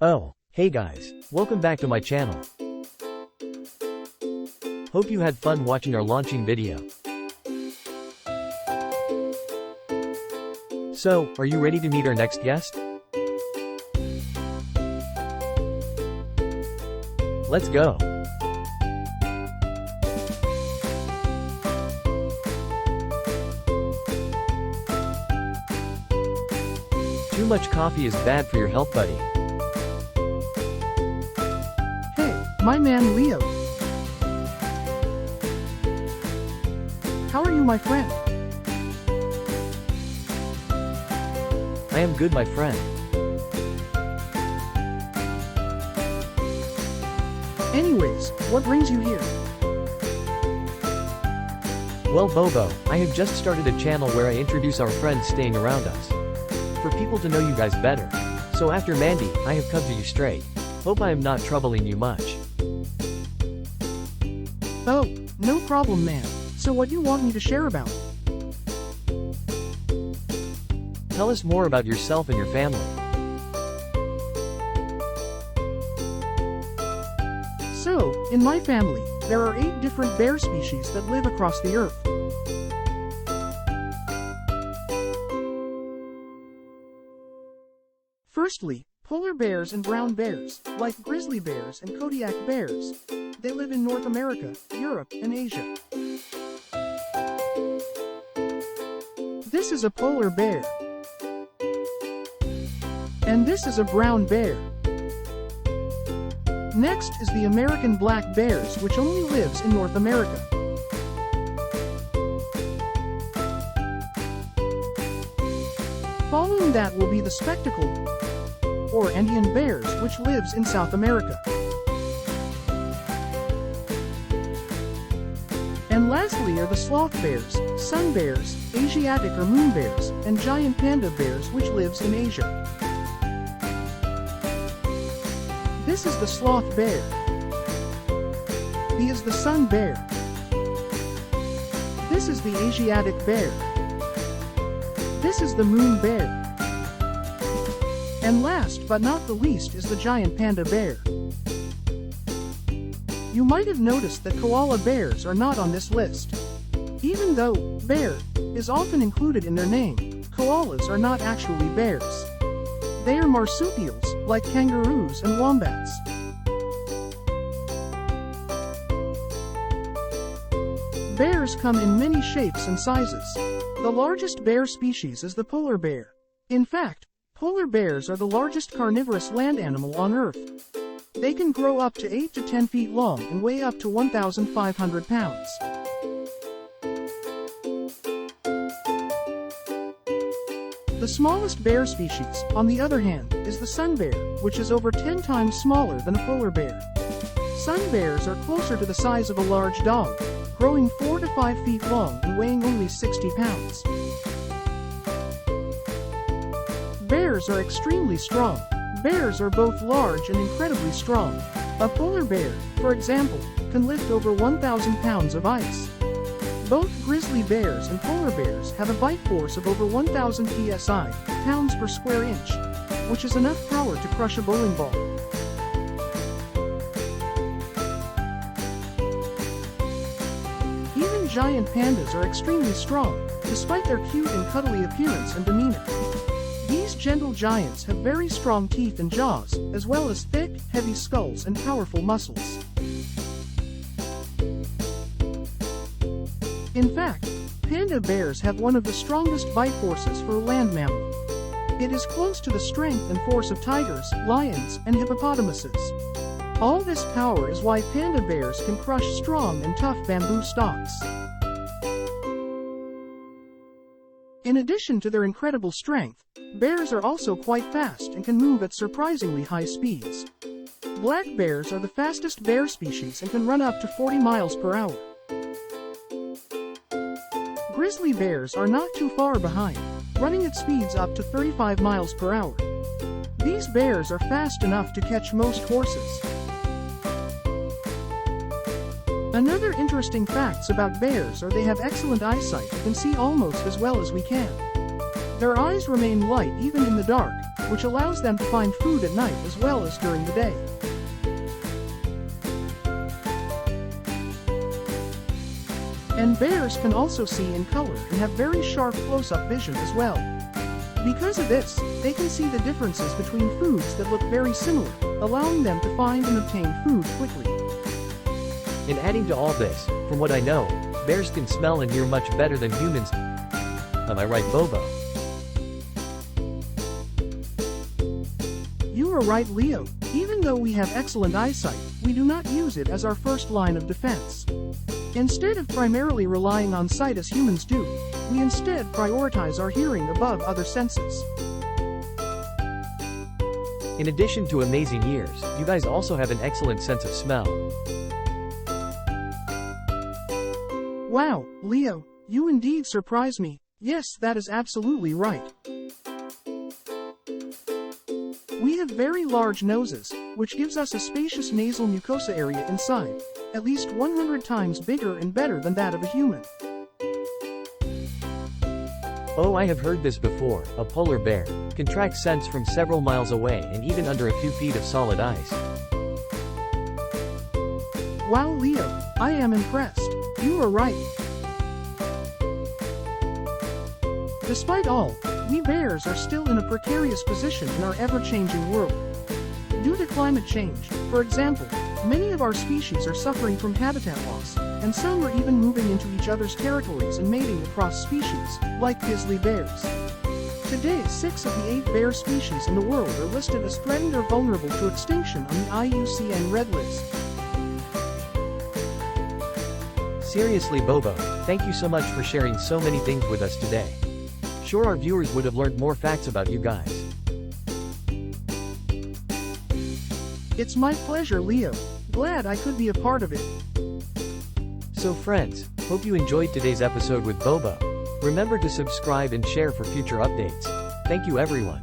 Oh, hey guys, welcome back to my channel. Hope you had fun watching our launching video. So, are you ready to meet our next guest? Let's go. Too much coffee is bad for your health, buddy. Hey, my man Leo. How are you, my friend? I am good, my friend. Anyways, what brings you here? Well, Bobo, I have just started a channel where I introduce our friends staying around us. For people to know you guys better. So after Mandy, I have come to you straight. Hope I am not troubling you much. Oh, no problem, man. So what do you want me to share about? Tell us more about yourself and your family. So, in my family, there are 8 different bear species that live across the earth. Firstly, polar bears and brown bears, like grizzly bears and Kodiak bears. They live in North America, Europe, and Asia. This is a polar bear. And this is a brown bear. Next is the American black bears, which only lives in North America. Following that will be the spectacled or Andean bears, which lives in South America. And lastly are the sloth bears, sun bears, Asiatic or moon bears, and giant panda bears, which lives in Asia. This is the sloth bear. He is the sun bear. This is the Asiatic bear. This is the moon bear. And last but not the least is the giant panda bear. You might have noticed that koala bears are not on this list. Even though bear is often included in their name, koalas are not actually bears. They are marsupials, like kangaroos and wombats. Bears come in many shapes and sizes. The largest bear species is the polar bear. In fact, polar bears are the largest carnivorous land animal on Earth. They can grow up to 8 to 10 feet long and weigh up to 1,500 pounds. The smallest bear species, on the other hand, is the sun bear, which is over 10 times smaller than a polar bear. Sun bears are closer to the size of a large dog, growing 4 to 5 feet long and weighing only 60 pounds. Bears are extremely strong. Bears are both large and incredibly strong. A polar bear, for example, can lift over 1,000 pounds of ice. Both grizzly bears and polar bears have a bite force of over 1,000 psi, pounds per square inch, which is enough power to crush a bowling ball. Even giant pandas are extremely strong, despite their cute and cuddly appearance and demeanor. These gentle giants have very strong teeth and jaws, as well as thick, heavy skulls and powerful muscles. In fact, panda bears have one of the strongest bite forces for a land mammal. It is close to the strength and force of tigers, lions, and hippopotamuses. All this power is why panda bears can crush strong and tough bamboo stalks. In addition to their incredible strength, bears are also quite fast and can move at surprisingly high speeds. Black bears are the fastest bear species and can run up to 40 miles per hour. Grizzly bears are not too far behind, running at speeds up to 35 miles per hour. These bears are fast enough to catch most horses. Another interesting facts about bears are they have excellent eyesight and can see almost as well as we can. Their eyes remain light even in the dark, which allows them to find food at night as well as during the day. And bears can also see in color and have very sharp close-up vision as well. Because of this, they can see the differences between foods that look very similar, allowing them to find and obtain food quickly. And adding to all this, from what I know, bears can smell and hear much better than humans. Am I right, Bobo? You are right, Leo. Even though we have excellent eyesight, we do not use it as our first line of defense. Instead of primarily relying on sight as humans do, we instead prioritize our hearing above other senses. In addition to amazing ears, you guys also have an excellent sense of smell. Wow, Leo, you indeed surprise me. Yes, that is absolutely right. We have very large noses, which gives us a spacious nasal mucosa area inside, at least 100 times bigger and better than that of a human. Oh, I have heard this before. A polar bear can track scents from several miles away and even under a few feet of solid ice. Wow, Leo, I am impressed. You are right. Despite all, we bears are still in a precarious position in our ever-changing world. Due to climate change, for example, many of our species are suffering from habitat loss, and some are even moving into each other's territories and mating across species, like grizzly bears. Today, 6 of the 8 bear species in the world are listed as threatened or vulnerable to extinction on the IUCN Red List. Seriously, Bobo, thank you so much for sharing so many things with us today. Sure, our viewers would have learned more facts about you guys. It's my pleasure, Leo. Glad I could be a part of it. So friends, hope you enjoyed today's episode with Bobo. Remember to subscribe and share for future updates. Thank you everyone.